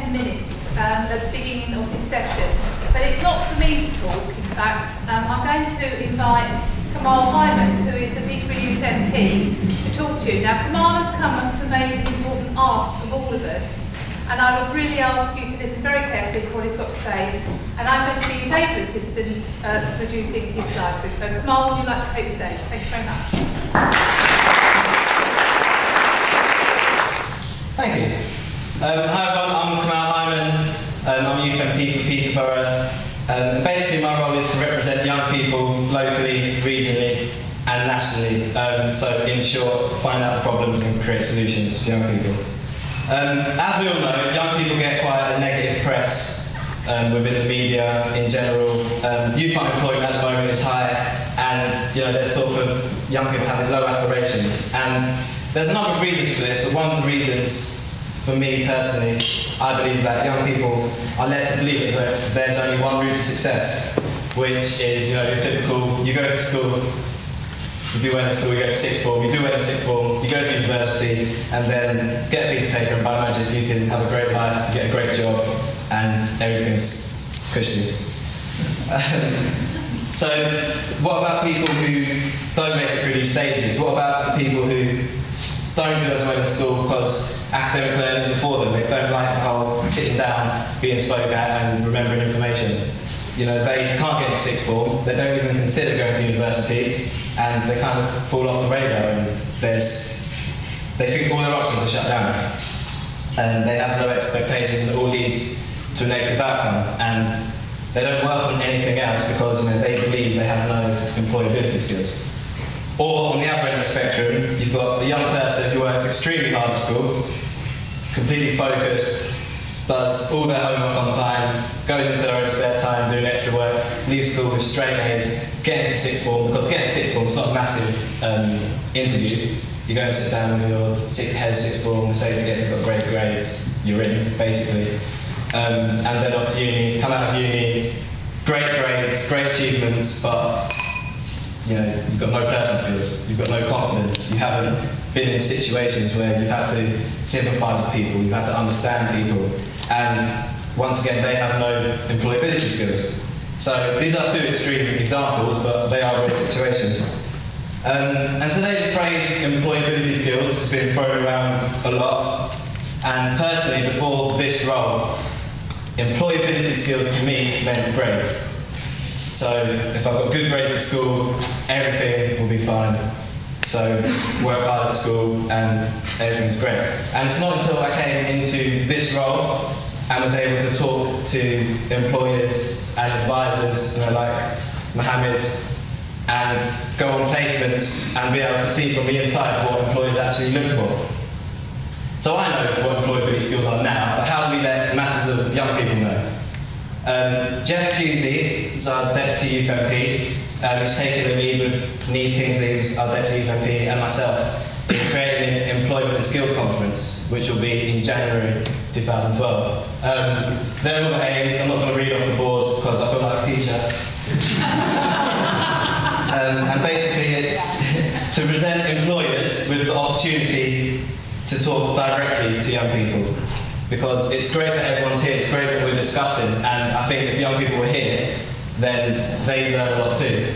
10 minutes at the beginning of this session, but it's not for me to talk, in fact. I'm going to invite Kamal Hyman, who is the Peterborough Youth MP, to talk to you. Now, Kamal has come to make an important ask of all of us, and I would really ask you to listen very carefully to what he's got to say, and I'm going to be his able assistant producing his slides. So Kamal, would you like to take the stage? Thank you very much. Thank you. Hi everyone, I'm Kamal Hyman. I'm Youth MP for Peterborough. Basically my role is to represent young people locally, regionally and nationally. So in short, find out the problems and create solutions for young people. As we all know, young people get quite a negative press within the media in general. Youth unemployment at the moment is high, and there's talk of young people having low aspirations. And there's a number of reasons for this, but one of the reasons, for me personally, I believe that young people are led to believe that there's only one route to success, which is your typical, you go to school, you do well in school, you go to sixth form, you do well in sixth form, you go to university, and then get a piece of paper, and by magic you can have a great life, you get a great job, and everything's cushy. So, what about people who don't make it through these stages? What about the people who don't do as well in school because academic learning isn't for them? They don't like the whole sitting down, being spoken at, and remembering information. They can't get into sixth form, they don't even consider going to university, and they kind of fall off the radar, and they think all their options are shut down. And they have no expectations, and it all leads to a negative outcome. And they don't work on anything else because they believe they have no employability skills. Or on the other end of the spectrum, you've got the young person who works extremely hard at school, completely focused, does all their homework on time, goes into their own spare time doing extra work, leaves school with straight A's, get into sixth form, because getting into sixth form is not a massive interview. You go and sit down with your head of sixth form and say that you've got great grades, you're in, basically. And then off to uni, come out of uni, great grades, great achievements, but you've got no personal skills, you've got no confidence, you haven't been in situations where you've had to sympathise with people, you've had to understand people, and once again, they have no employability skills. So these are two extreme examples, but they are real situations. And today the phrase employability skills has been thrown around a lot, and personally, before this role, employability skills to me meant grades. So if I've got good grades at school, everything will be fine. So work hard at school and everything's great. And it's not until I came into this role and was able to talk to employers and advisors, like Mohammed, and go on placements and be able to see from the inside what employers actually look for. So I know what employability skills are now, but how do we let masses of young people know? Jeff Pusey is our Deputy Youth MP, who's taken the lead with Neve Kingsley, who's our Deputy Youth MP, and myself, in creating an Employment and Skills Conference, which will be in January 2012. They're all the aims. I'm not going to read off the board because I feel like a teacher. And basically it's to present employers with the opportunity to talk directly to young people. Because it's great that everyone's here, it's great that we're discussing, and I think if young people were here, then they'd learn a lot too.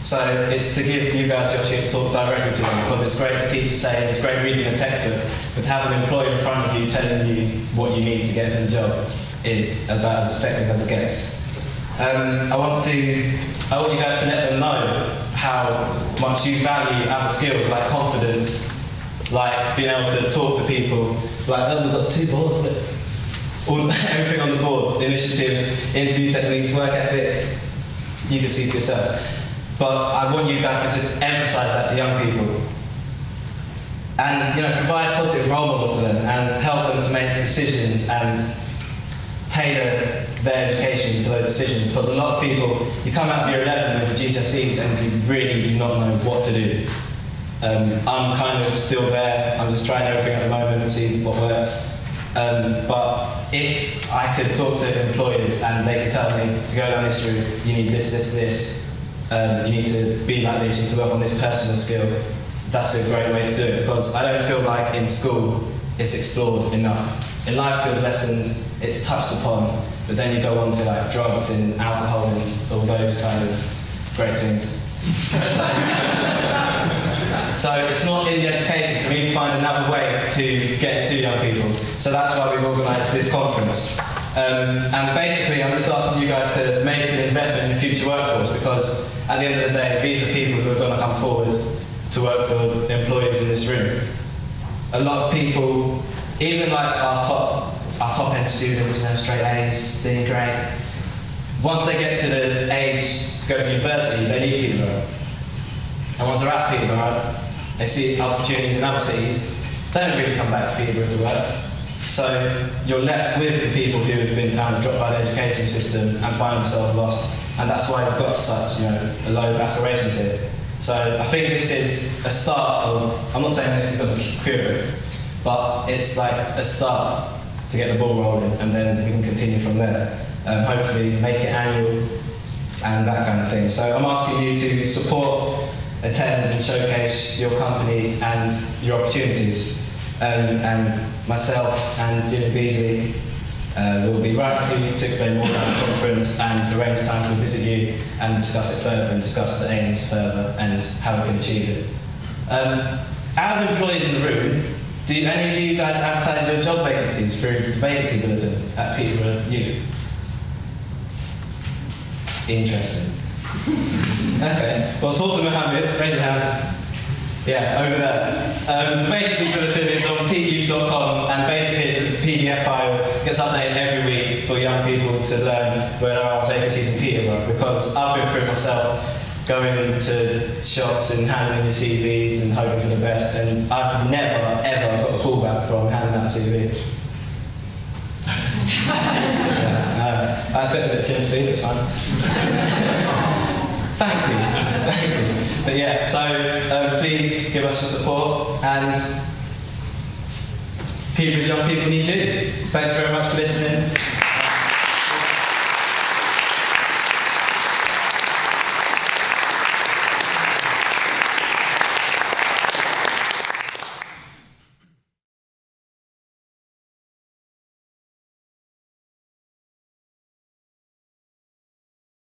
So it's to give you guys the opportunity to talk directly to them, because it's great the teacher saying, it's great reading a textbook, but to have an employer in front of you telling you what you need to get into the job is about as effective as it gets. I want you guys to let them know how much you value other skills like confidence, like being able to talk to people, like we've got 2 boards, everything on the board, initiative, interview techniques, work ethic, you can see for yourself. But I want you guys to just emphasise that to young people. And provide positive role models to them and help them to make decisions and tailor their education to those decisions. Because a lot of people, you come out of year 11 with the GCSEs and you really do not know what to do. I'm kind of still there, I'm just trying everything at the moment and see what works. But if I could talk to employers and they could tell me to go down this route, you need this, you need to be like this, you need to work on this personal skill, that's a great way to do it, because I don't feel like in school it's explored enough. in life skills lessons, it's touched upon, but then you go on to like drugs and alcohol and all those kind of great things. So it's not in the education, so we need to find another way to get to young people. So that's why we've organised this conference. And basically, I'm just asking you guys to make an investment in the future workforce, because at the end of the day, these are people who are going to come forward to work for the employees in this room. A lot of people, even like our top end students, you know, straight A's, doing great. Once they get to the age to go to university, they leave Peterborough. And once they're at Peterborough, they see opportunities in other cities. They don't really come back to Peterborough to work. So you're left with the people who have been kind of dropped by the education system and find themselves lost. And that's why we've got such, you know, a low of aspirations here. So I think this is a start of, I'm not saying this is going to cure it, but it's like a start to get the ball rolling, and then we can continue from there. Hopefully make it annual and that kind of thing. So I'm asking you to support, attend and showcase your company and your opportunities. And myself and Jimmy Beasley will be writing to you to explain more about the conference and arrange time to visit you and discuss it further and discuss the aims further and how we can achieve it. Out of employees in the room, do any of you guys advertise your job vacancies through the vacancy bulletin at Peterborough Youth? Interesting. Okay, well, talk to Mohammed, raise your hand. Yeah, over there. The vacancy bulletin is on peyouth.com, and basically it's a PDF file, gets updated every week for young people to learn where there are vacancies in Peterborough, because I've been through it myself, going into shops and handing your CVs and hoping for the best, and I've never, ever got a call back from handing out a CV. I expect a bit of sympathy, it's fine. Thank you. But yeah, so please give us your support, and Peterborough's young people need you. Thanks very much for listening.